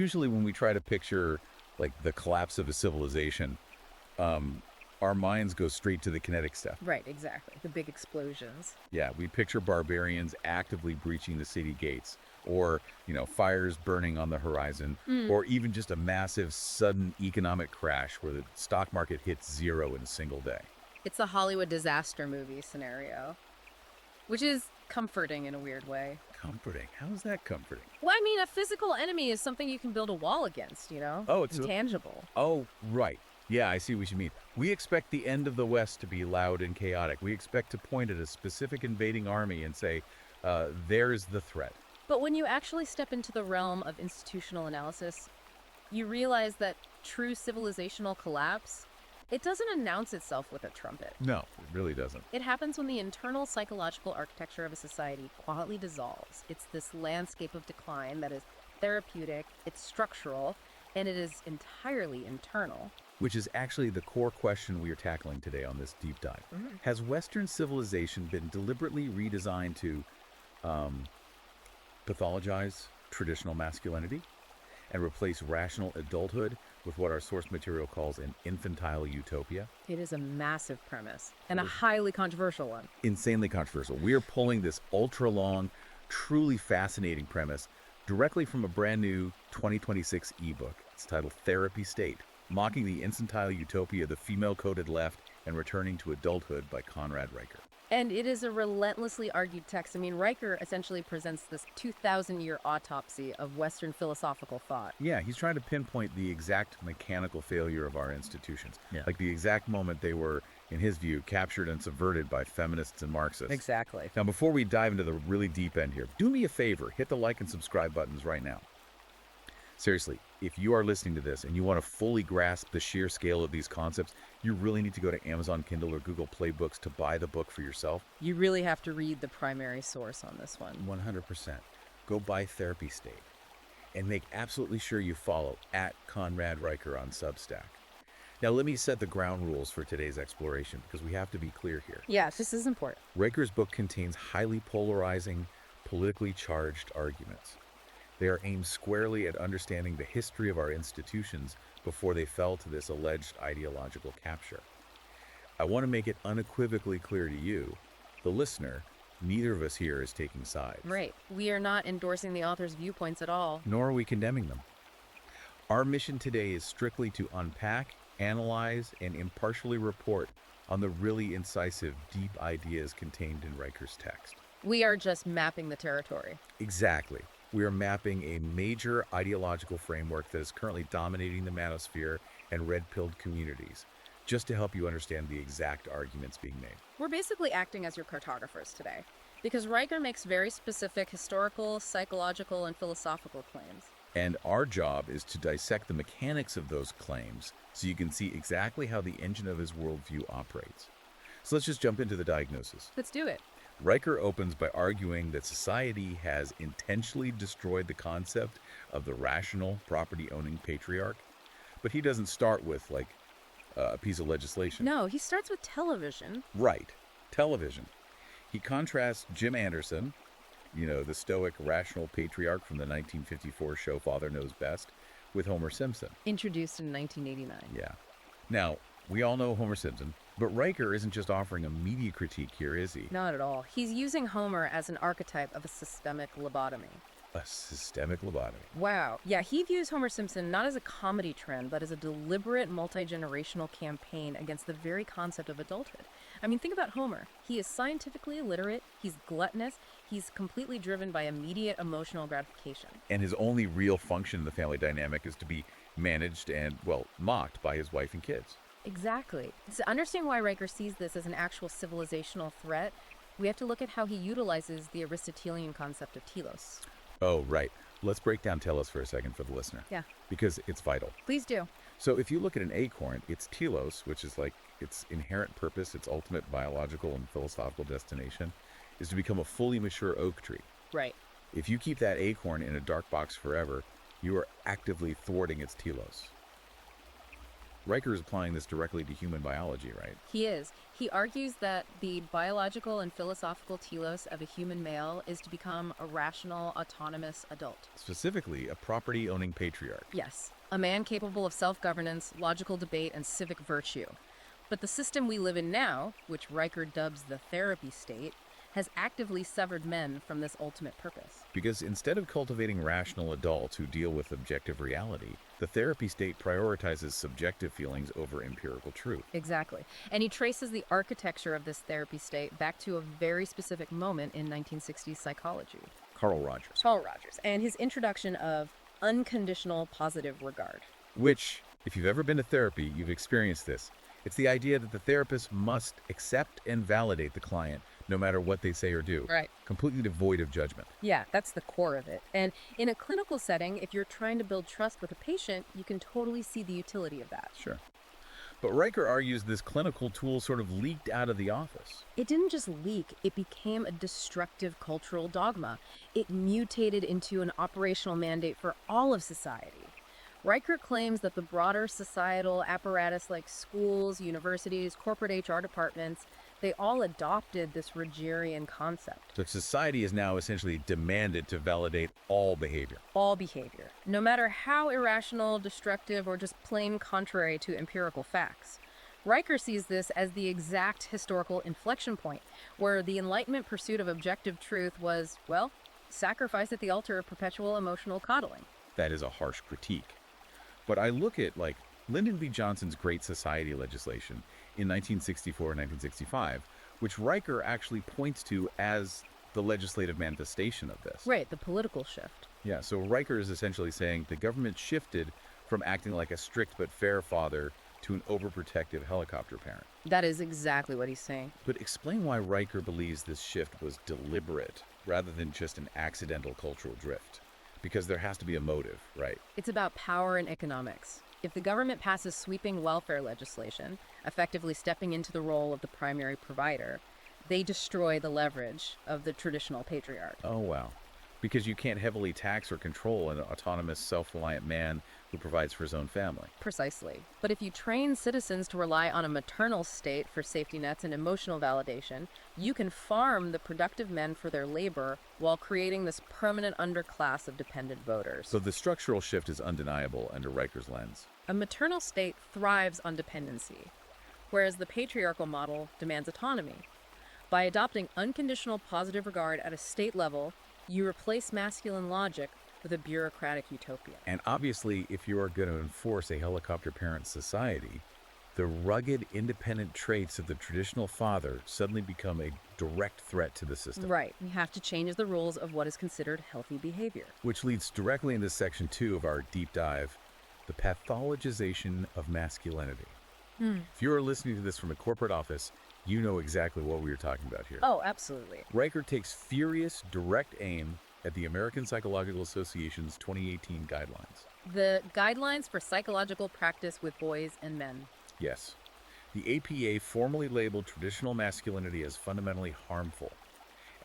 usually when we try to picture like the collapse of a civilization, our minds go straight to the kinetic stuff. Right, exactly. The big explosions. Yeah, we picture barbarians actively breaching the city gates, or, fires burning on the horizon, or even just a massive sudden economic crash where the stock market hits zero in a single day. It's a Hollywood disaster movie scenario, which is comforting in a weird way. Comforting? How is that comforting? Well, I mean, a physical enemy is something you can build a wall against, Oh, It's tangible. Oh, right. Yeah, I see what you mean. We expect the end of the West to be loud and chaotic. We expect to point at a specific invading army and say, there's the threat. But when you actually step into the realm of institutional analysis, you realize that true civilizational collapse, it doesn't announce itself with a trumpet. No, it really doesn't. It happens when the internal psychological architecture of a society quietly dissolves. It's this landscape of decline that is therapeutic, it's structural, and it is entirely internal. Which is actually the core question we are tackling today on this deep dive. Has Western civilization been deliberately redesigned to pathologize traditional masculinity and replace rational adulthood with what our source material calls an infantile utopia? It is a massive premise, and a highly controversial one. Insanely controversial. We are pulling this ultra-long, truly fascinating premise directly from a brand new 2026 ebook. It's titled Therapy State, Mocking the Infantile Utopia of the Female-Coded Left and Returning to Adulthood by Conrad Riker. And it is a relentlessly argued text. I mean, Riker essentially presents this 2,000-year autopsy of Western philosophical thought. Yeah, he's trying to pinpoint the exact mechanical failure of our institutions. Like the exact moment they were, in his view, captured and subverted by feminists and Marxists. Exactly. Now, before we dive into the really deep end here, do me a favor, hit the like and subscribe buttons right now. Seriously, if you are listening to this and you want to fully grasp the sheer scale of these concepts, you really need to go to Amazon Kindle or Google Play Books to buy the book for yourself. You really have to read the primary source on this one. 100%. Go buy Therapy State and make absolutely sure you follow at Conrad Riker on Substack. Now, let me set the ground rules for today's exploration because we have to be clear here. Yeah, this is important. Riker's book contains highly polarizing, politically charged arguments. They are aimed squarely at understanding the history of our institutions before they fell to this alleged ideological capture. I want to make it unequivocally clear to you, the listener, neither of us here is taking sides. Right. We are not endorsing the author's viewpoints at all. Nor are we condemning them. Our mission today is strictly to unpack, analyze, and impartially report on the really incisive, deep ideas contained in Riker's text. We are just mapping the territory. Exactly. We are mapping a major ideological framework that is currently dominating the manosphere and red-pilled communities, just to help you understand the exact arguments being made. We're basically acting as your cartographers today, because Riker makes very specific historical, psychological, and philosophical claims. And our job is to dissect the mechanics of those claims so you can see exactly how the engine of his worldview operates. So let's just jump into the diagnosis. Let's do it. Riker opens by arguing that society has intentionally destroyed the concept of the rational, property-owning patriarch. But he doesn't start with, a piece of legislation. No, he starts with television. Right. Television. He contrasts Jim Anderson, the stoic, rational patriarch from the 1954 show Father Knows Best, with Homer Simpson. Introduced in 1989. Yeah. Now, we all know Homer Simpson, but Riker isn't just offering a media critique here, is he? Not at all. He's using Homer as an archetype of a systemic lobotomy. A systemic lobotomy. Wow. Yeah, he views Homer Simpson not as a comedy trend, but as a deliberate multi-generational campaign against the very concept of adulthood. I mean, think about Homer. He is scientifically illiterate, he's gluttonous, he's completely driven by immediate emotional gratification. And his only real function in the family dynamic is to be managed and, mocked by his wife and kids. Exactly. To understand why Riker sees this as an actual civilizational threat, we have to look at how he utilizes the Aristotelian concept of telos. Oh, right. Let's break down telos for a second for the listener. Yeah. Because it's vital. Please do. So if you look at an acorn, its telos, which is like its inherent purpose, its ultimate biological and philosophical destination, is to become a fully mature oak tree. Right. If you keep that acorn in a dark box forever, you are actively thwarting its telos. Riker is applying this directly to human biology, right? He is. He argues that the biological and philosophical telos of a human male is to become a rational, autonomous adult. Specifically, a property-owning patriarch. Yes, a man capable of self-governance, logical debate, and civic virtue. But the system we live in now, which Riker dubs the therapy state, has actively severed men from this ultimate purpose. Because instead of cultivating rational adults who deal with objective reality, the therapy state prioritizes subjective feelings over empirical truth. Exactly. And he traces the architecture of this therapy state back to a very specific moment in 1960s psychology. Carl Rogers. Carl Rogers and his introduction of unconditional positive regard. Which, if you've ever been to therapy, you've experienced this. It's the idea that the therapist must accept and validate the client no matter what they say or do. Right. Completely devoid of judgment. Yeah, that's the core of it. And in a clinical setting, if you're trying to build trust with a patient, you can totally see the utility of that. Sure. But Riker argues this clinical tool sort of leaked out of the office. It didn't just leak, it became a destructive cultural dogma. It mutated into an operational mandate for all of society. Riker claims that the broader societal apparatus like schools, universities, corporate HR departments, they all adopted this Rogerian concept. So society is now essentially demanded to validate all behavior. All behavior, no matter how irrational, destructive, or just plain contrary to empirical facts. Riker sees this as the exact historical inflection point, where the Enlightenment pursuit of objective truth was, well, sacrificed at the altar of perpetual emotional coddling. That is a harsh critique. But I look at, like, Lyndon B. Johnson's Great Society legislation in 1964 and 1965, which Riker actually points to as the legislative manifestation of this. Right, the political shift. Yeah, so Riker is essentially saying the government shifted from acting like a strict but fair father to an overprotective helicopter parent. That is exactly what he's saying. But explain why Riker believes this shift was deliberate rather than just an accidental cultural drift. Because there has to be a motive, right? It's about power and economics. If the government passes sweeping welfare legislation, effectively stepping into the role of the primary provider, they destroy the leverage of the traditional patriarch. Oh, wow. Because you can't heavily tax or control an autonomous, self-reliant man who provides for his own family. Precisely. But if you train citizens to rely on a maternal state for safety nets and emotional validation, you can farm the productive men for their labor while creating this permanent underclass of dependent voters. So the structural shift is undeniable under Riker's lens. A maternal state thrives on dependency, whereas the patriarchal model demands autonomy. By adopting unconditional positive regard at a state level, you replace masculine logic with a bureaucratic utopia. And obviously, if you are going to enforce a helicopter parent society, the rugged, independent traits of the traditional father suddenly become a direct threat to the system. Right. You have to change the rules of what is considered healthy behavior. Which leads directly into section 2 of our deep dive, the pathologization of masculinity. If you are listening to this from a corporate office, you know exactly what we are talking about here. Oh, absolutely. Riker takes furious, direct aim at the American Psychological Association's 2018 guidelines. The guidelines for psychological practice with boys and men. Yes. The APA formally labeled traditional masculinity as fundamentally harmful,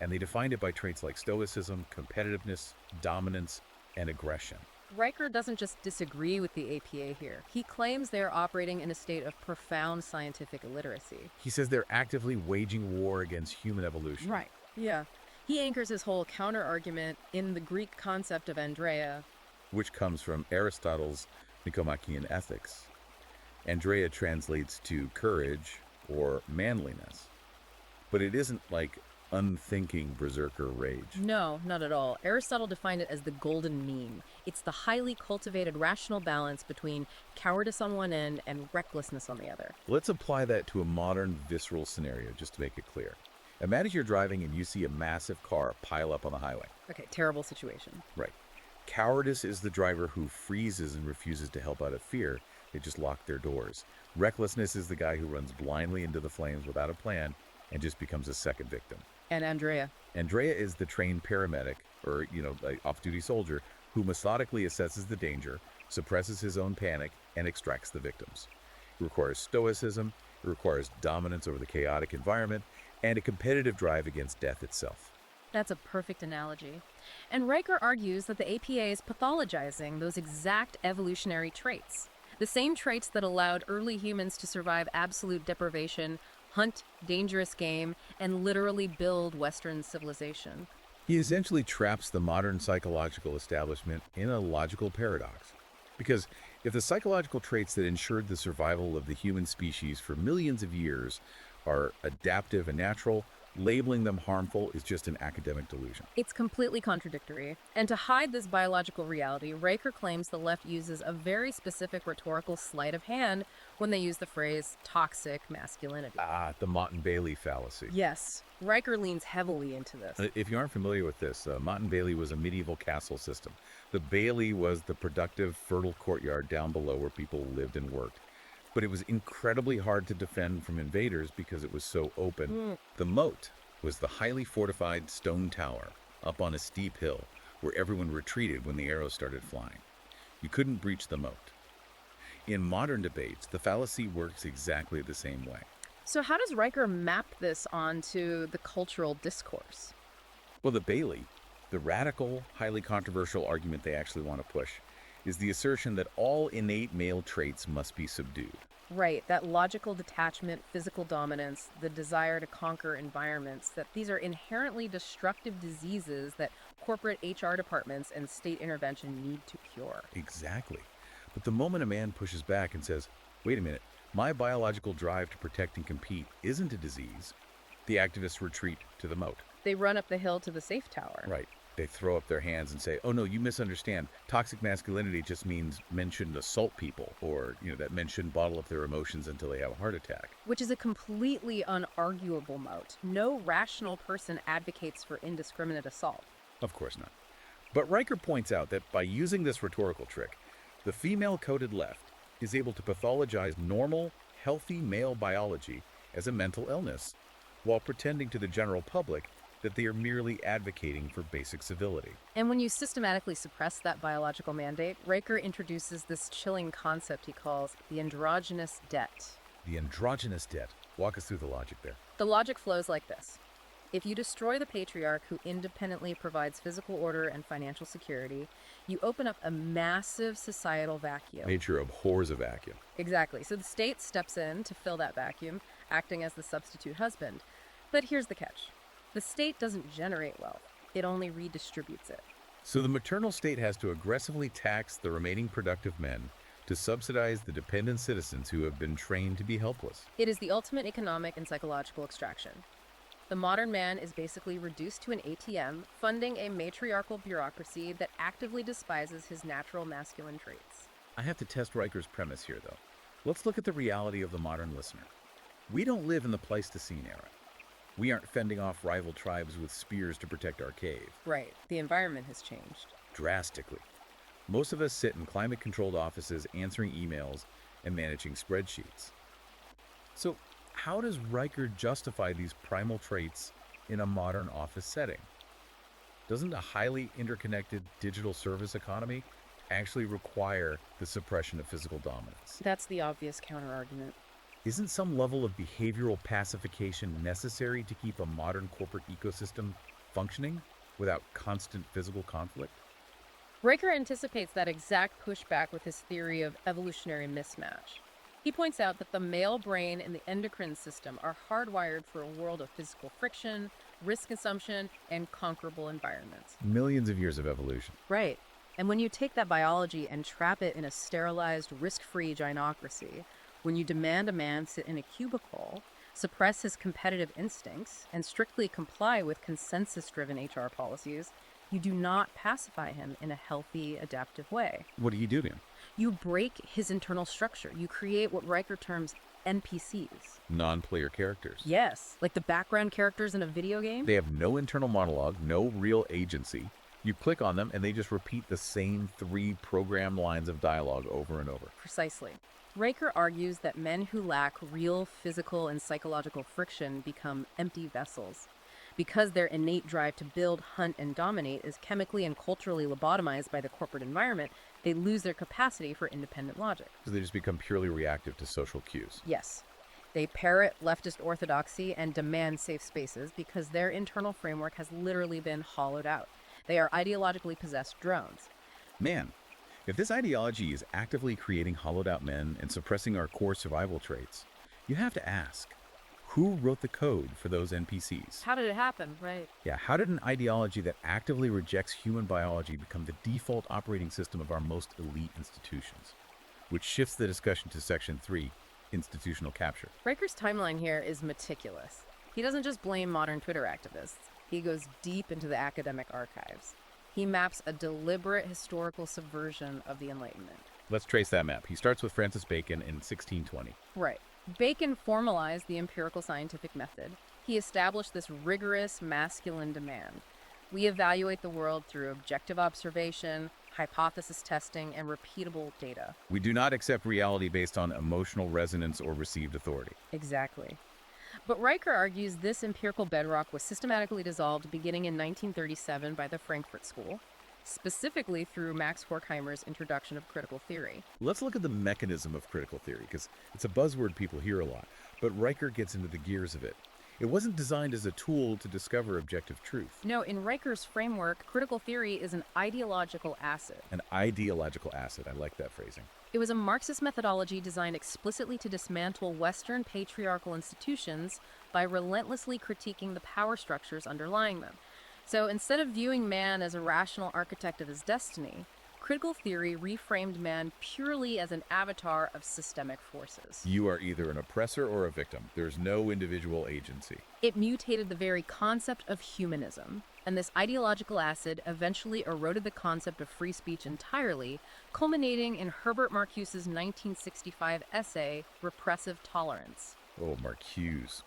and they defined it by traits like stoicism, competitiveness, dominance, and aggression. Riker doesn't just disagree with the APA here. He claims they are operating in a state of profound scientific illiteracy. He says they're actively waging war against human evolution. Right. Yeah. He anchors his whole counter-argument in the Greek concept of Andrea, which comes from Aristotle's Nicomachean Ethics. Andrea translates to courage or manliness. But it isn't like unthinking berserker rage. No, not at all. Aristotle defined it as the golden mean. It's the highly cultivated rational balance between cowardice on one end and recklessness on the other. Let's apply that to a modern visceral scenario just to make it clear. Imagine you're driving and you see a massive car pile up on the highway. Okay, terrible situation. Right. Cowardice is the driver who freezes and refuses to help out of fear. They just lock their doors. Recklessness is the guy who runs blindly into the flames without a plan and just becomes a second victim. And Andrea. Andrea is the trained paramedic, or, an off-duty soldier, who methodically assesses the danger, suppresses his own panic, and extracts the victims. It requires stoicism, it requires dominance over the chaotic environment, and a competitive drive against death itself. That's a perfect analogy. And Riker argues that the APA is pathologizing those exact evolutionary traits. The same traits that allowed early humans to survive absolute deprivation, hunt dangerous game, and literally build Western civilization. He essentially traps the modern psychological establishment in a logical paradox. Because if the psychological traits that ensured the survival of the human species for millions of years are adaptive and natural, labeling them harmful is just an academic delusion. It's completely contradictory. And to hide this biological reality, Riker claims the left uses a very specific rhetorical sleight of hand when they use the phrase toxic masculinity. Ah, the Motte-Bailey fallacy. Yes, Riker leans heavily into this. If you aren't familiar with this, Motte-Bailey was a medieval castle system. The bailey was the productive, fertile courtyard down below where people lived and worked. But it was incredibly hard to defend from invaders because it was so open. The moat was the highly fortified stone tower up on a steep hill where everyone retreated when the arrows started flying. You couldn't breach the moat. In modern debates, the fallacy works exactly the same way. So how does Riker map this onto the cultural discourse? Well, the Bailey, the radical, highly controversial argument they actually want to push, is the assertion that all innate male traits must be subdued. Right, that logical detachment, physical dominance, the desire to conquer environments, that these are inherently destructive diseases that corporate HR departments and state intervention need to cure. Exactly. But the moment a man pushes back and says, wait a minute, my biological drive to protect and compete isn't a disease, the activists retreat to the moat. They run up the hill to the safe tower. Right. They throw up their hands and say, oh no, you misunderstand. Toxic masculinity just means men shouldn't assault people, or, that men shouldn't bottle up their emotions until they have a heart attack. Which is a completely unarguable moat. No rational person advocates for indiscriminate assault. Of course not. But Riker points out that by using this rhetorical trick, the female-coded left is able to pathologize normal, healthy male biology as a mental illness, while pretending to the general public that they are merely advocating for basic civility. And when you systematically suppress that biological mandate, Riker introduces this chilling concept he calls the androgynous debt. The androgynous debt. Walk us through the logic there. The logic flows like this. If you destroy the patriarch who independently provides physical order and financial security, you open up a massive societal vacuum. Nature abhors a vacuum. Exactly. So the state steps in to fill that vacuum, acting as the substitute husband. But here's the catch. The state doesn't generate wealth. It only redistributes it. So the maternal state has to aggressively tax the remaining productive men to subsidize the dependent citizens who have been trained to be helpless. It is the ultimate economic and psychological extraction. The modern man is basically reduced to an ATM, funding a matriarchal bureaucracy that actively despises his natural masculine traits. I have to test Riker's premise here, though. Let's look at the reality of the modern listener. We don't live in the Pleistocene era. We aren't fending off rival tribes with spears to protect our cave. Right. The environment has changed. Drastically. Most of us sit in climate-controlled offices answering emails and managing spreadsheets. So, how does Riker justify these primal traits in a modern office setting? Doesn't a highly interconnected digital service economy actually require the suppression of physical dominance? That's the obvious counterargument. Isn't some level of behavioral pacification necessary to keep a modern corporate ecosystem functioning without constant physical conflict? Riker anticipates that exact pushback with his theory of evolutionary mismatch. He points out that the male brain and the endocrine system are hardwired for a world of physical friction, risk assumption, and conquerable environments. Millions of years of evolution. Right. And when you take that biology and trap it in a sterilized, risk-free gynocracy, when you demand a man sit in a cubicle, suppress his competitive instincts, and strictly comply with consensus-driven HR policies, you do not pacify him in a healthy, adaptive way. What do you do to him? You break his internal structure. You create what Riker terms NPCs. Non-player characters. Yes, like the background characters in a video game. They have no internal monologue, no real agency. You click on them and they just repeat the same 3 programmed lines of dialogue over and over. Precisely. Riker argues that men who lack real physical and psychological friction become empty vessels. Because their innate drive to build, hunt, and dominate is chemically and culturally lobotomized by the corporate environment, they lose their capacity for independent logic. So they just become purely reactive to social cues. Yes. They parrot leftist orthodoxy and demand safe spaces because their internal framework has literally been hollowed out. They are ideologically possessed drones. Man, If this ideology is actively creating hollowed-out men and suppressing our core survival traits, you have to ask, who wrote the code for those NPCs? How did it happen, right? Yeah, how did an ideology that actively rejects human biology become the default operating system of our most elite institutions? Which shifts the discussion to Section 3, institutional capture. Riker's timeline here is meticulous. He doesn't just blame modern Twitter activists. He goes deep into the academic archives. He maps a deliberate historical subversion of the Enlightenment. Let's trace that map. He starts with Francis Bacon in 1620. Right. Bacon formalized the empirical scientific method. He established this rigorous masculine demand. We evaluate the world through objective observation, hypothesis testing, and repeatable data. We do not accept reality based on emotional resonance or received authority. Exactly. But Riker argues this empirical bedrock was systematically dissolved beginning in 1937 by the Frankfurt School, specifically through Max Horkheimer's introduction of critical theory. Let's look at the mechanism of critical theory, because it's a buzzword people hear a lot, but Riker gets into the gears of it. It wasn't designed as a tool to discover objective truth. No, in Riker's framework, critical theory is an ideological asset. An ideological asset. I like that phrasing. It was a Marxist methodology designed explicitly to dismantle Western patriarchal institutions by relentlessly critiquing the power structures underlying them. So instead of viewing man as a rational architect of his destiny, critical theory reframed man purely as an avatar of systemic forces. You are either an oppressor or a victim. There's no individual agency. It mutated the very concept of humanism, and this ideological acid eventually eroded the concept of free speech entirely, culminating in Herbert Marcuse's 1965 essay, Repressive Tolerance. Oh, Marcuse.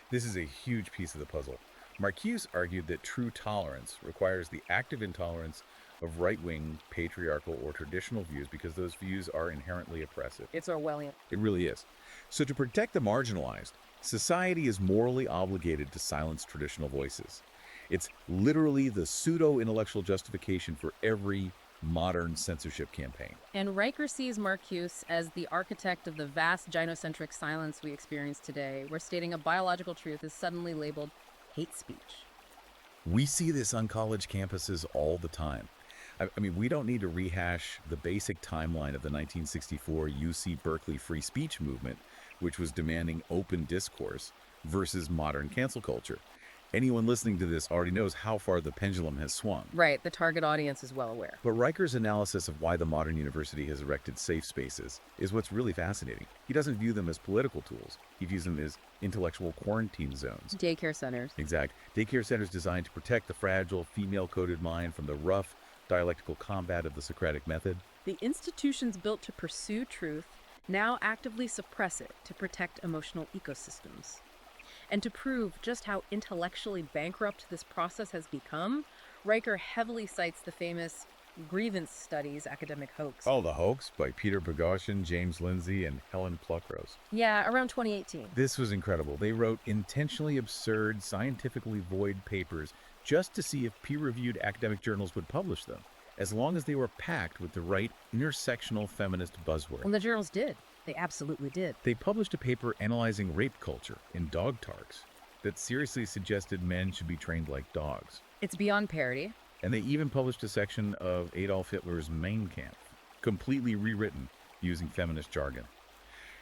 This is a huge piece of the puzzle. Marcuse argued that true tolerance requires the active intolerance of right-wing, patriarchal, or traditional views because those views are inherently oppressive. It's Orwellian. It really is. So to protect the marginalized, society is morally obligated to silence traditional voices. It's literally the pseudo-intellectual justification for every modern censorship campaign. And Riker sees Marcuse as the architect of the vast gynocentric silence we experience today, where stating a biological truth is suddenly labeled hate speech. We see this on college campuses all the time. I mean, we don't need to rehash the basic timeline of the 1964 UC Berkeley free speech movement, which was demanding open discourse, versus modern cancel culture. Anyone listening to this already knows how far the pendulum has swung. Right, the target audience is well aware. But Riker's analysis of why the modern university has erected safe spaces is what's really fascinating. He doesn't view them as political tools. He views them as intellectual quarantine zones. Daycare centers. Exact. Daycare centers designed to protect the fragile, female-coded mind from the rough, dialectical combat of the Socratic method. The institutions built to pursue truth now actively suppress it to protect emotional ecosystems. And to prove just how intellectually bankrupt this process has become, Riker heavily cites the famous grievance studies academic hoax. Oh, the hoax by Peter Boghossian, James Lindsay, and Helen Pluckrose. Yeah, around 2018. This was incredible. They wrote intentionally absurd, scientifically void papers just to see if peer-reviewed academic journals would publish them, as long as they were packed with the right intersectional feminist buzzword. Well, the journals did. They absolutely did. They published a paper analyzing rape culture in dog targs that seriously suggested men should be trained like dogs. It's beyond parody. And they even published a section of Adolf Hitler's Mein Kampf, completely rewritten using feminist jargon.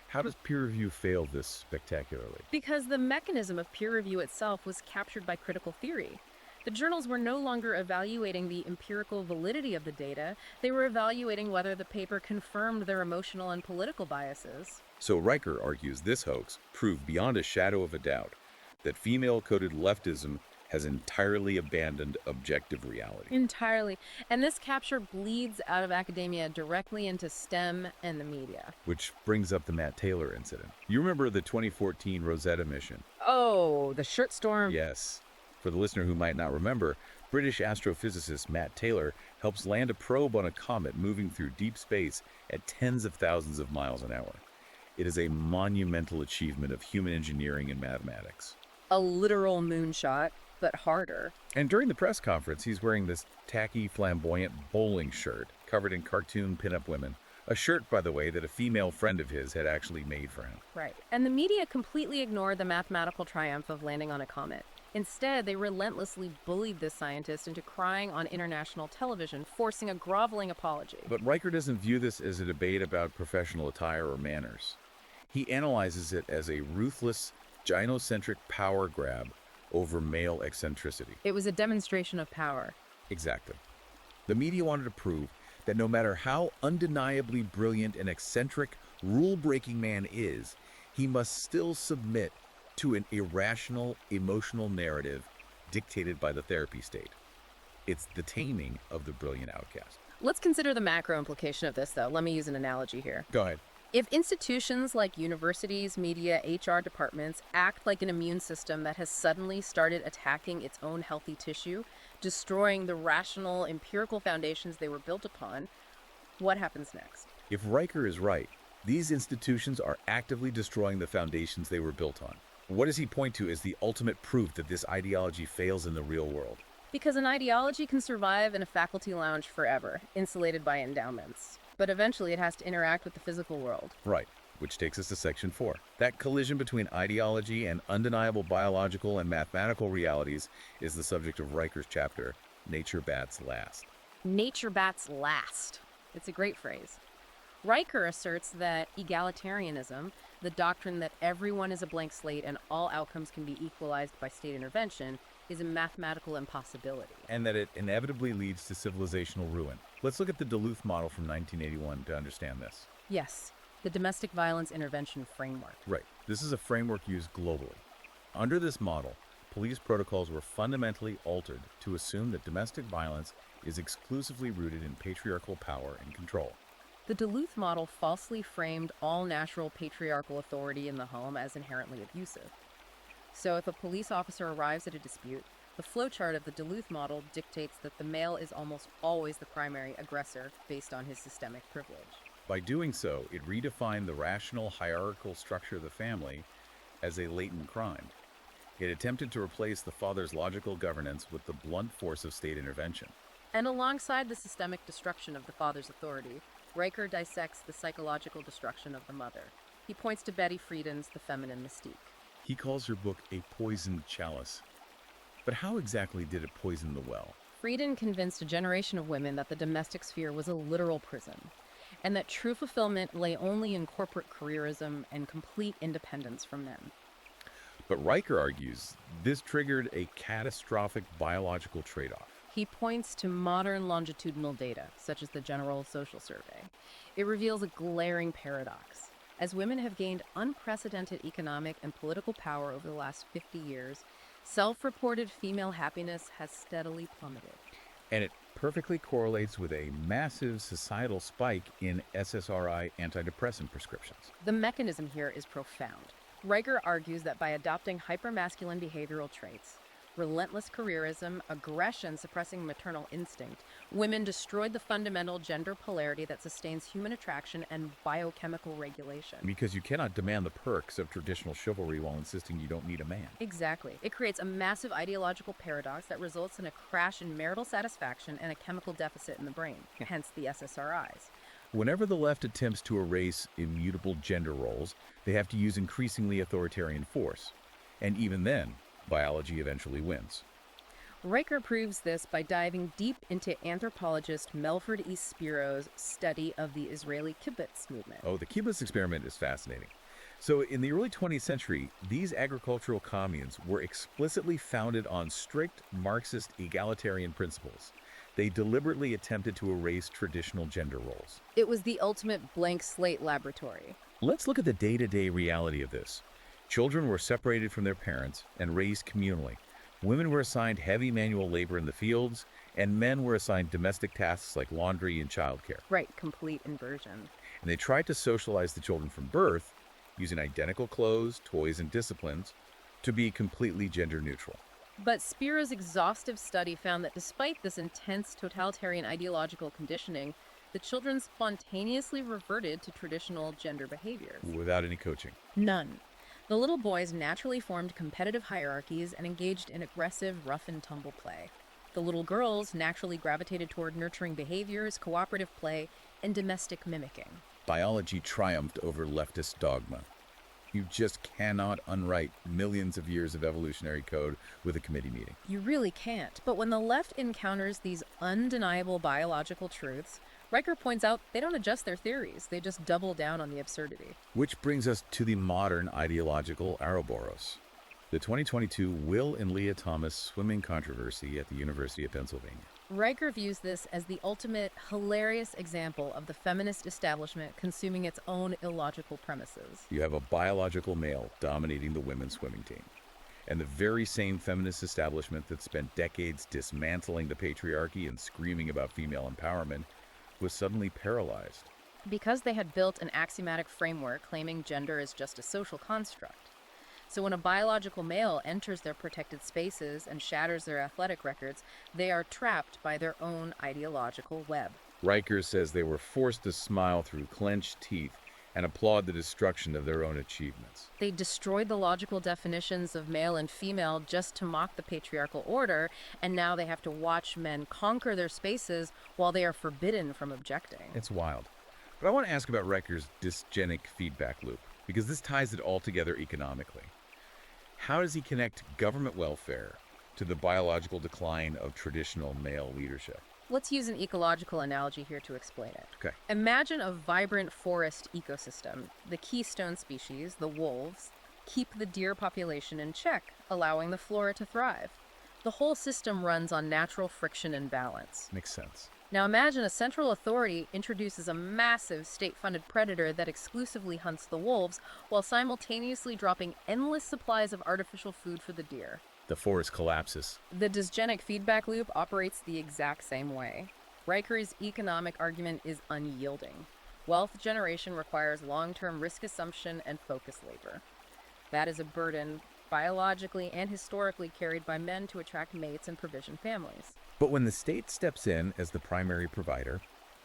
How does peer review fail this spectacularly? Because the mechanism of peer review itself was captured by critical theory. The journals were no longer evaluating the empirical validity of the data. They were evaluating whether the paper confirmed their emotional and political biases. So Riker argues this hoax proved beyond a shadow of a doubt that female-coded leftism has entirely abandoned objective reality. Entirely. And this capture bleeds out of academia directly into STEM and the media. Which brings up the Matt Taylor incident. You remember the 2014 Rosetta mission? Oh, the shirt storm. Yes. For the listener who might not remember, British astrophysicist Matt Taylor helps land a probe on a comet moving through deep space at tens of thousands of miles an hour. It is a monumental achievement of human engineering and mathematics. A literal moonshot, but harder. And during the press conference, he's wearing this tacky, flamboyant bowling shirt covered in cartoon pinup women. A shirt, by the way, that a female friend of his had actually made for him. Right. And the media completely ignored the mathematical triumph of landing on a comet. Instead, they relentlessly bullied this scientist into crying on international television, forcing a groveling apology. But Riker doesn't view this as a debate about professional attire or manners. He analyzes it as a ruthless, gynocentric power grab over male eccentricity. It was a demonstration of power. Exactly. The media wanted to prove that no matter how undeniably brilliant and eccentric rule-breaking man is, he must still submit to an irrational, emotional narrative dictated by the therapy state. It's the taming of the brilliant outcast. Let's consider the macro implication of this, though. Let me use an analogy here. Go ahead. If institutions like universities, media, HR departments act like an immune system that has suddenly started attacking its own healthy tissue, destroying the rational, empirical foundations they were built upon, what happens next? If Riker is right, these institutions are actively destroying the foundations they were built on. What does he point to as the ultimate proof that this ideology fails in the real world? Because an ideology can survive in a faculty lounge forever, insulated by endowments. But eventually it has to interact with the physical world. Right, which takes us to Section 4. That collision between ideology and undeniable biological and mathematical realities is the subject of Riker's chapter, Nature Bats Last. Nature bats last. It's a great phrase. Riker asserts that egalitarianism, the doctrine that everyone is a blank slate and all outcomes can be equalized by state intervention, is a mathematical impossibility. And that it inevitably leads to civilizational ruin. Let's look at the Duluth model from 1981 to understand this. Yes, the domestic violence intervention framework. Right. This is a framework used globally. Under this model, police protocols were fundamentally altered to assume that domestic violence is exclusively rooted in patriarchal power and control. The Duluth model falsely framed all natural patriarchal authority in the home as inherently abusive. So if a police officer arrives at a dispute, the flowchart of the Duluth model dictates that the male is almost always the primary aggressor based on his systemic privilege. By doing so, it redefined the rational hierarchical structure of the family as a latent crime. It attempted to replace the father's logical governance with the blunt force of state intervention. And alongside the systemic destruction of the father's authority, Riker dissects the psychological destruction of the mother. He points to Betty Friedan's The Feminine Mystique. He calls her book a poisoned chalice. But how exactly did it poison the well? Friedan convinced a generation of women that the domestic sphere was a literal prison, and that true fulfillment lay only in corporate careerism and complete independence from men. But Riker argues this triggered a catastrophic biological trade-off. He points to modern longitudinal data, such as the General Social Survey. It reveals a glaring paradox. As women have gained unprecedented economic and political power over the last 50 years, self-reported female happiness has steadily plummeted. And it perfectly correlates with a massive societal spike in SSRI antidepressant prescriptions. The mechanism here is profound. Riker argues that by adopting hypermasculine behavioral traits, relentless careerism, aggression suppressing maternal instinct, women destroyed the fundamental gender polarity that sustains human attraction and biochemical regulation. Because you cannot demand the perks of traditional chivalry while insisting you don't need a man. Exactly. It creates a massive ideological paradox that results in a crash in marital satisfaction and a chemical deficit in the brain, hence the SSRIs. Whenever the left attempts to erase immutable gender roles, they have to use increasingly authoritarian force. And even then, biology eventually wins. Riker proves this by diving deep into anthropologist Melford E. Spiro's study of the Israeli kibbutz movement. Oh, the kibbutz experiment is fascinating. So in the early 20th century, these agricultural communes were explicitly founded on strict Marxist egalitarian principles. They deliberately attempted to erase traditional gender roles. It was the ultimate blank slate laboratory. Let's look at the day-to-day reality of this. Children were separated from their parents and raised communally. Women were assigned heavy manual labor in the fields, and men were assigned domestic tasks like laundry and childcare. Right, complete inversion. And they tried to socialize the children from birth, using identical clothes, toys, and disciplines, to be completely gender neutral. But Spiro's exhaustive study found that despite this intense totalitarian ideological conditioning, the children spontaneously reverted to traditional gender behaviors. Without any coaching. None. The little boys naturally formed competitive hierarchies and engaged in aggressive, rough-and-tumble play. The little girls naturally gravitated toward nurturing behaviors, cooperative play, and domestic mimicking. Biology triumphed over leftist dogma. You just cannot unwrite millions of years of evolutionary code with a committee meeting. You really can't. But when the left encounters these undeniable biological truths, Riker points out they don't adjust their theories, they just double down on the absurdity. Which brings us to the modern ideological Ouroboros, the 2022 Will and Leah Thomas swimming controversy at the University of Pennsylvania. Riker views this as the ultimate hilarious example of the feminist establishment consuming its own illogical premises. You have a biological male dominating the women's swimming team. And the very same feminist establishment that spent decades dismantling the patriarchy and screaming about female empowerment was suddenly paralyzed. Because they had built an axiomatic framework claiming gender is just a social construct. So when a biological male enters their protected spaces and shatters their athletic records, they are trapped by their own ideological web. Riker says they were forced to smile through clenched teeth and applaud the destruction of their own achievements. They destroyed the logical definitions of male and female just to mock the patriarchal order, and now they have to watch men conquer their spaces while they are forbidden from objecting. It's wild. But I want to ask about Riker's dysgenic feedback loop, because this ties it all together economically. How does he connect government welfare to the biological decline of traditional male leadership? Let's use an ecological analogy here to explain it. Okay. Imagine a vibrant forest ecosystem. The keystone species, the wolves, keep the deer population in check, allowing the flora to thrive. The whole system runs on natural friction and balance. Makes sense. Now imagine a central authority introduces a massive state-funded predator that exclusively hunts the wolves while simultaneously dropping endless supplies of artificial food for the deer. The forest collapses. The dysgenic feedback loop operates the exact same way. Riker's economic argument is unyielding. Wealth generation requires long-term risk assumption and focus labor. That is a burden biologically and historically carried by men to attract mates and provision families. But when the state steps in as the primary provider,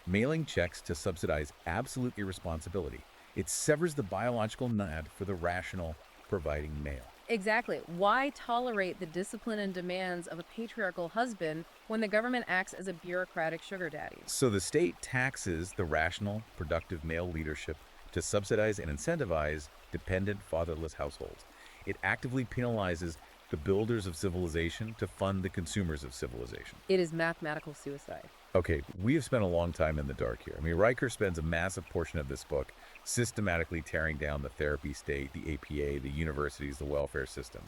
mailing checks to subsidize absolute irresponsibility, it severs the biological nod for the rational, providing male. Exactly. Why tolerate the discipline and demands of a patriarchal husband when the government acts as a bureaucratic sugar daddy? So the state taxes the rational, productive male leadership to subsidize and incentivize dependent, fatherless households. It actively penalizes the builders of civilization to fund the consumers of civilization. It is mathematical suicide. Okay, we have spent a long time in the dark here. I mean, Riker spends a massive portion of this book systematically tearing down the therapy state, the APA, the universities, the welfare system.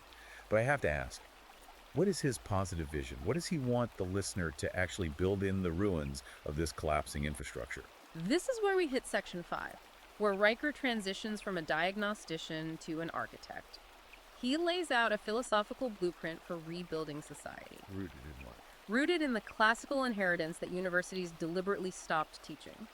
But I have to ask, what is his positive vision? What does he want the listener to actually build in the ruins of this collapsing infrastructure? This is where we hit section 5, where Riker transitions from a diagnostician to an architect. He lays out a philosophical blueprint for rebuilding society. Rooted in what? Rooted in the classical inheritance that universities deliberately stopped teaching.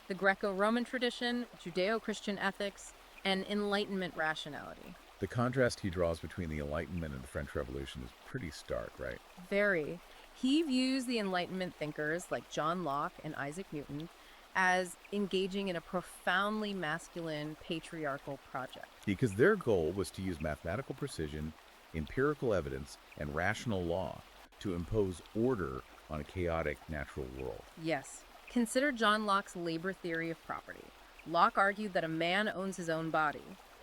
The Greco-Roman tradition, Judeo-Christian ethics, and Enlightenment rationality. The contrast he draws between the Enlightenment and the French Revolution is pretty stark, right? Very. He views the Enlightenment thinkers like John Locke and Isaac Newton as engaging in a profoundly masculine patriarchal project. Because their goal was to use mathematical precision, empirical evidence, and rational law to impose order on a chaotic natural world. Yes. Consider John Locke's labor theory of property. Locke argued that a man owns his own body,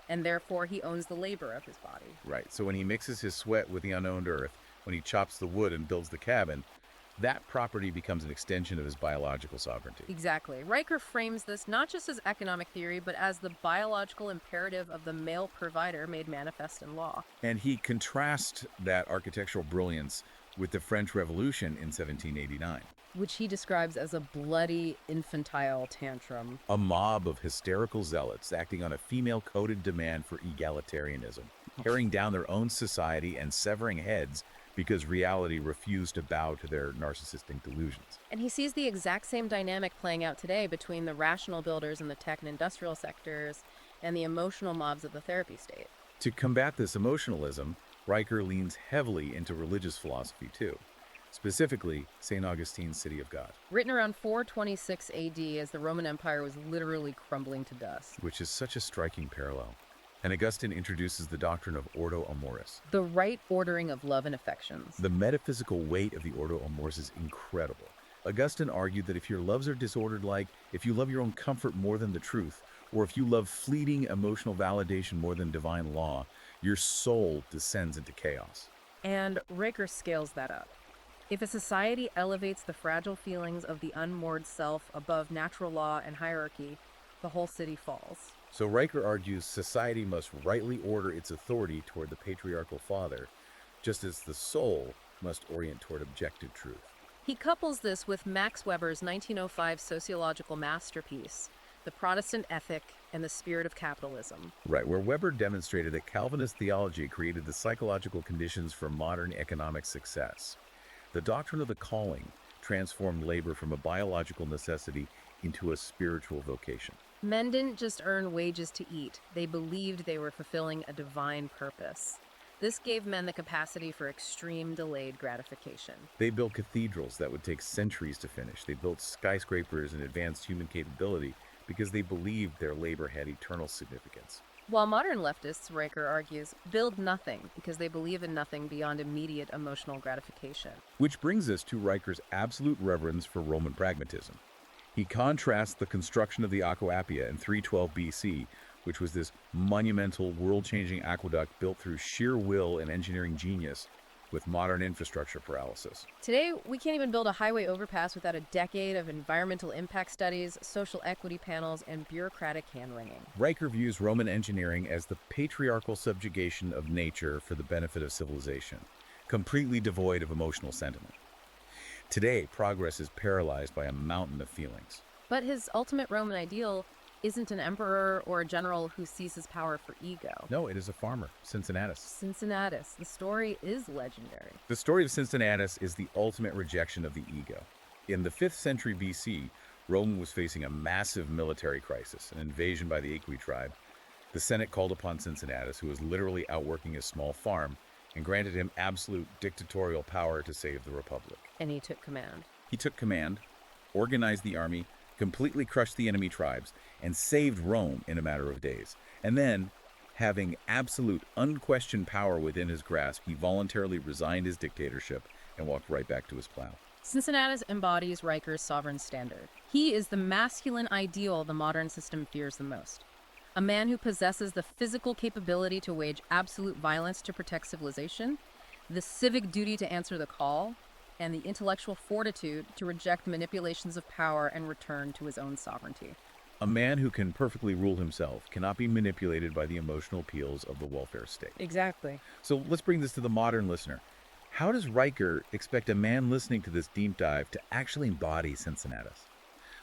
and therefore he owns the labor of his body. Right, so when he mixes his sweat with the unowned earth, when he chops the wood and builds the cabin, that property becomes an extension of his biological sovereignty. Exactly. Riker frames this not just as economic theory, but as the biological imperative of the male provider made manifest in law. And he contrasts that architectural brilliance with the French Revolution in 1789. Which he describes as a bloody, infantile tantrum. A mob of hysterical zealots acting on a female-coded demand for egalitarianism, tearing down their own society and severing heads because reality refused to bow to their narcissistic delusions. And he sees the exact same dynamic playing out today between the rational builders in the tech and industrial sectors and the emotional mobs of the therapy state. To combat this emotionalism, Riker leans heavily into religious philosophy too. Specifically, St. Augustine's City of God. Written around 426 AD as the Roman Empire was literally crumbling to dust. Which is such a striking parallel. And Augustine introduces the doctrine of ordo amoris. The right ordering of love and affections. The metaphysical weight of the ordo amoris is incredible. Augustine argued that if your loves are disordered, like if you love your own comfort more than the truth, Or if you love fleeting emotional validation more than divine law, your soul descends into chaos. And Riker scales that up. If a society elevates the fragile feelings of the unmoored self above natural law and hierarchy, the whole city falls. So Riker argues society must rightly order its authority toward the patriarchal father, just as the soul must orient toward objective truth. He couples this with Max Weber's 1905 sociological masterpiece, The Protestant Ethic and the Spirit of Capitalism. Right, where Weber demonstrated that Calvinist theology created the psychological conditions for modern economic success. The doctrine of the calling transformed labor from a biological necessity into a spiritual vocation. Men didn't just earn wages to eat, they believed they were fulfilling a divine purpose. This gave men the capacity for extreme delayed gratification. They built cathedrals that would take centuries to finish. They built skyscrapers and advanced human capability because they believed their labor had eternal significance. While modern leftists, Riker argues, build nothing because they believe in nothing beyond immediate emotional gratification. Which brings us to Riker's absolute reverence for Roman pragmatism. He contrasts the construction of the Aqua in 312 BC, which was this monumental, world-changing aqueduct built through sheer will and engineering genius, with modern infrastructure paralysis. Today, we can't even build a highway overpass without a decade of environmental impact studies, social equity panels, and bureaucratic hand-wringing. Riker views Roman engineering as the patriarchal subjugation of nature for the benefit of civilization, completely devoid of emotional sentiment. Today, progress is paralyzed by a mountain of feelings. But his ultimate Roman ideal isn't an emperor or a general who seizes power for ego. No, it is a farmer, Cincinnatus. Cincinnatus, the story is legendary. The story of Cincinnatus is the ultimate rejection of the ego. In the 5th century BC, Rome was facing a massive military crisis, an invasion by the Aequi tribe. The Senate called upon Cincinnatus, who was literally outworking his small farm, and granted him absolute dictatorial power to save the Republic. And he took command. He took command, organized the army, completely crushed the enemy tribes, and saved Rome in a matter of days. And then, having absolute, unquestioned power within his grasp, he voluntarily resigned his dictatorship and walked right back to his plow. Cincinnatus embodies Riker's sovereign standard. He is the masculine ideal the modern system fears the most. A man who possesses the physical capability to wage absolute violence to protect civilization, the civic duty to answer the call, and the intellectual fortitude to reject manipulations of power and return to his own sovereignty. A man who can perfectly rule himself cannot be manipulated by the emotional appeals of the welfare state. Exactly. So let's bring this to the modern listener. How does Riker expect a man listening to this deep dive to actually embody Cincinnatus?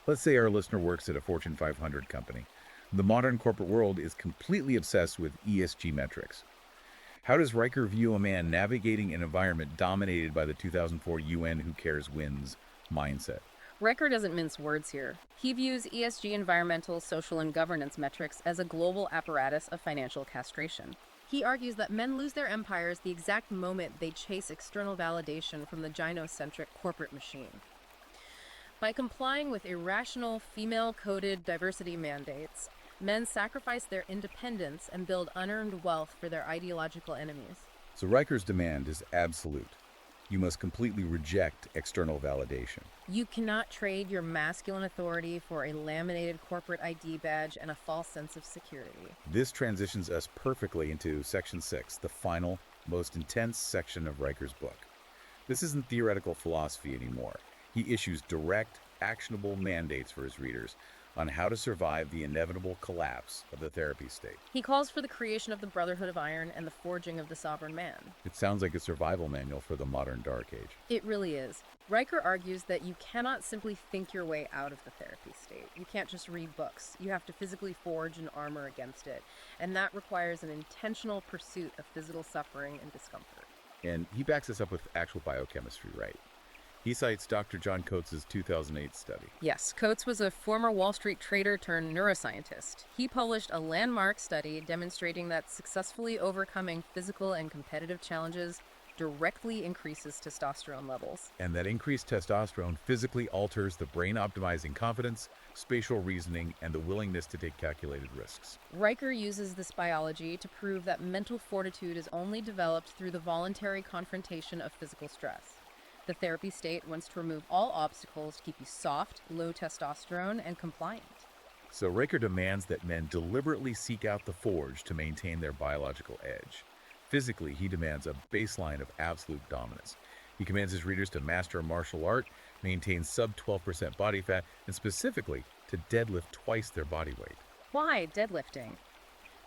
Let's say our listener works at a Fortune 500 company. The modern corporate world is completely obsessed with ESG metrics. How does Riker view a man navigating an environment dominated by the 2004 UN Who Cares Wins mindset? Riker doesn't mince words here. He views ESG environmental, social, and governance metrics as a global apparatus of financial castration. He argues that men lose their empires the exact moment they chase external validation from the gynocentric corporate machine. By complying with irrational, female-coded diversity mandates, men sacrifice their independence and build unearned wealth for their ideological enemies. So Riker's demand is absolute. You must completely reject external validation. You cannot trade your masculine authority for a laminated corporate ID badge and a false sense of security. This transitions us perfectly into Section 6, the final, most intense section of Riker's book. This isn't theoretical philosophy anymore. He issues direct, actionable mandates for his readers on how to survive the inevitable collapse of the therapy state. He calls for the creation of the Brotherhood of Iron and the forging of the sovereign man. It sounds like a survival manual for the modern Dark Age. It really is. Riker argues that you cannot simply think your way out of the therapy state. You can't just read books. You have to physically forge and armor against it. And that requires an intentional pursuit of physical suffering and discomfort. And he backs this up with actual biochemistry, right? He cites Dr. John Coates' 2008 study. Yes, Coates was a former Wall Street trader turned neuroscientist. He published a landmark study demonstrating that successfully overcoming physical and competitive challenges directly increases testosterone levels. And that increased testosterone physically alters the brain-optimizing confidence, spatial reasoning, and the willingness to take calculated risks. Riker uses this biology to prove that mental fortitude is only developed through the voluntary confrontation of physical stress. The therapy state wants to remove all obstacles to keep you soft, low testosterone, and compliant. So Riker demands that men deliberately seek out the forge to maintain their biological edge. Physically, he demands a baseline of absolute dominance. He commands his readers to master a martial art, maintain sub 12% body fat, and specifically to deadlift twice their body weight. Why deadlifting?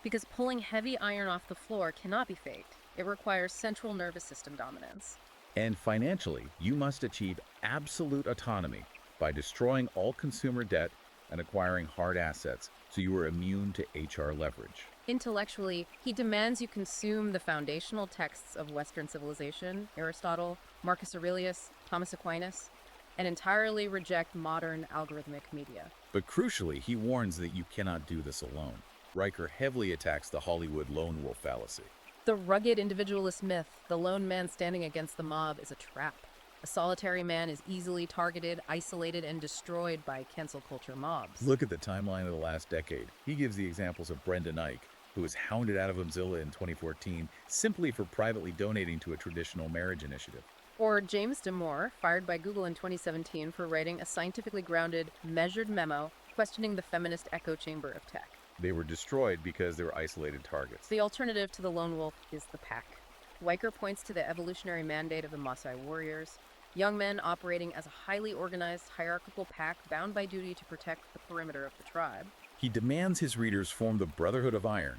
Because pulling heavy iron off the floor cannot be faked. It requires central nervous system dominance. And financially, you must achieve absolute autonomy by destroying all consumer debt and acquiring hard assets so you are immune to HR leverage. Intellectually, he demands you consume the foundational texts of Western civilization, Aristotle, Marcus Aurelius, Thomas Aquinas, and entirely reject modern algorithmic media. But crucially, he warns that you cannot do this alone. Riker heavily attacks the Hollywood lone wolf fallacy. The rugged individualist myth, the lone man standing against the mob, is a trap. A solitary man is easily targeted, isolated, and destroyed by cancel culture mobs. Look at the timeline of the last decade. He gives the examples of Brendan Ike, who was hounded out of Mozilla in 2014 simply for privately donating to a traditional marriage initiative. Or James Damore, fired by Google in 2017 for writing a scientifically grounded, measured memo questioning the feminist echo chamber of tech. They were destroyed because they were isolated targets. The alternative to the lone wolf is the pack. Riker points to the evolutionary mandate of the Maasai warriors, young men operating as a highly organized, hierarchical pack bound by duty to protect the perimeter of the tribe. He demands his readers form the Brotherhood of Iron,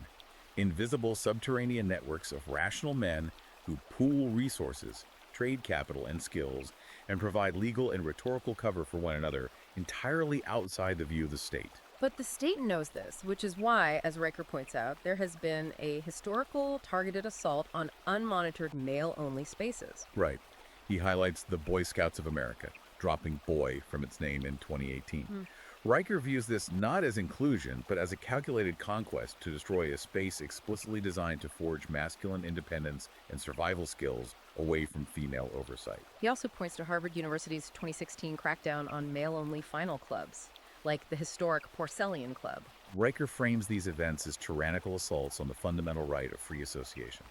invisible subterranean networks of rational men who pool resources, trade capital and skills, and provide legal and rhetorical cover for one another entirely outside the view of the state. But the state knows this, which is why, as Riker points out, there has been a historical targeted assault on unmonitored male-only spaces. Right. He highlights the Boy Scouts of America, dropping boy from its name in 2018. Riker views this not as inclusion, but as a calculated conquest to destroy a space explicitly designed to forge masculine independence and survival skills away from female oversight. He also points to Harvard University's 2016 crackdown on male-only final clubs, like the historic Porcellian Club. Riker frames these events as tyrannical assaults on the fundamental right of free association.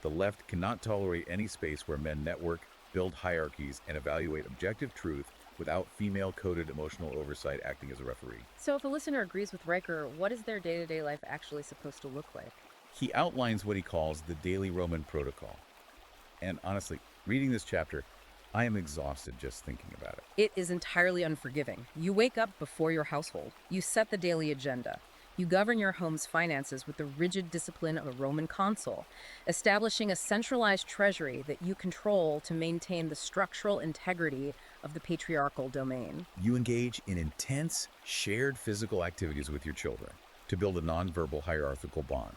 The left cannot tolerate any space where men network, build hierarchies, and evaluate objective truth without female-coded emotional oversight acting as a referee. So if a listener agrees with Riker, what is their day-to-day life actually supposed to look like? He outlines what he calls the daily Roman protocol. And honestly, reading this chapter, I am exhausted just thinking about it. It is entirely unforgiving. You wake up before your household. You set the daily agenda. You govern your home's finances with the rigid discipline of a Roman consul, establishing a centralized treasury that you control to maintain the structural integrity of the patriarchal domain. You engage in intense, shared physical activities with your children to build a nonverbal hierarchical bond.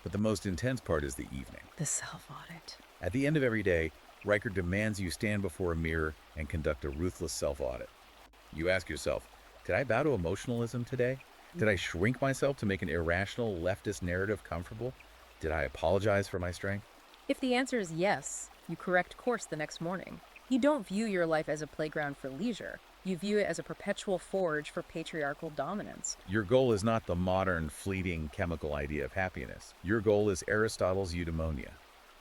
But the most intense part is the evening. The self-audit. At the end of every day, Riker demands you stand before a mirror and conduct a ruthless self-audit. You ask yourself, did I bow to emotionalism today? Did I shrink myself to make an irrational leftist narrative comfortable? Did I apologize for my strength? If the answer is yes, you correct course the next morning. You don't view your life as a playground for leisure. You view it as a perpetual forge for patriarchal dominance. Your goal is not the modern, fleeting chemical idea of happiness. Your goal is Aristotle's eudaimonia,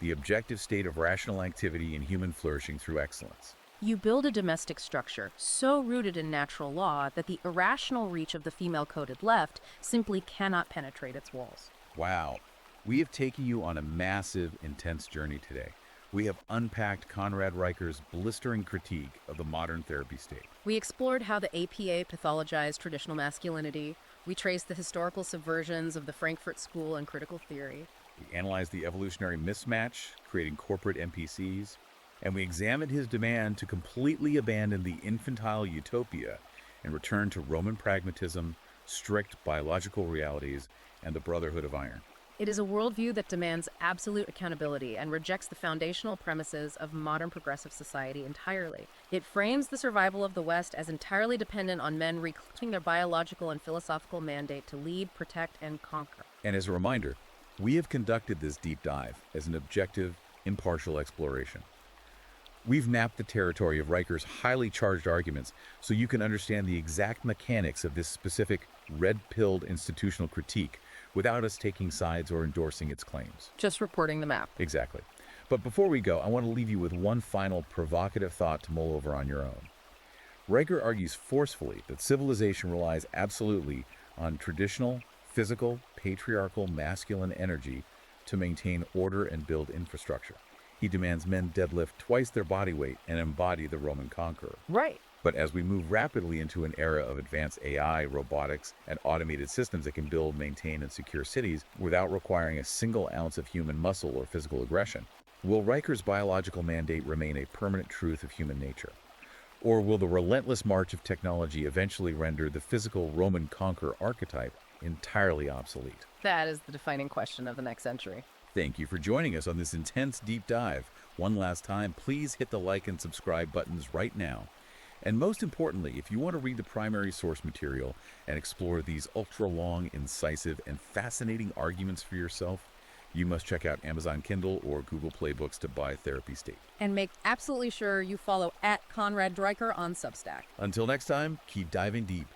the objective state of rational activity and human flourishing through excellence. You build a domestic structure so rooted in natural law that the irrational reach of the female-coded left simply cannot penetrate its walls. Wow. We have taken you on a massive, intense journey today. We have unpacked Conrad Riker's blistering critique of the modern therapy state. We explored how the APA pathologized traditional masculinity. We traced the historical subversions of the Frankfurt School and critical theory. We analyzed the evolutionary mismatch, creating corporate NPCs. And we examined his demand to completely abandon the infantile utopia and return to Roman pragmatism, strict biological realities, and the Brotherhood of Iron. It is a worldview that demands absolute accountability and rejects the foundational premises of modern progressive society entirely. It frames the survival of the West as entirely dependent on men reclaiming their biological and philosophical mandate to lead, protect, and conquer. And as a reminder, we have conducted this deep dive as an objective, impartial exploration. We've mapped the territory of Riker's highly charged arguments so you can understand the exact mechanics of this specific red-pilled institutional critique without us taking sides or endorsing its claims. Just reporting the map. Exactly. But before we go, I want to leave you with one final provocative thought to mull over on your own. Riker argues forcefully that civilization relies absolutely on traditional, physical, patriarchal, masculine energy to maintain order and build infrastructure. He demands men deadlift twice their body weight and embody the Roman conqueror. Right. But as we move rapidly into an era of advanced AI, robotics, and automated systems that can build, maintain, and secure cities without requiring a single ounce of human muscle or physical aggression, will Riker's biological mandate remain a permanent truth of human nature? Or will the relentless march of technology eventually render the physical Roman conqueror archetype entirely obsolete? That is the defining question of the next century. Thank you for joining us on this intense deep dive. One last time, please hit the like and subscribe buttons right now. And most importantly, if you want to read the primary source material and explore these ultra-long, incisive, and fascinating arguments for yourself, you must check out Amazon Kindle or Google Play Books to buy Therapy State. And make absolutely sure you follow @ConradDreiker on Substack. Until next time, keep diving deep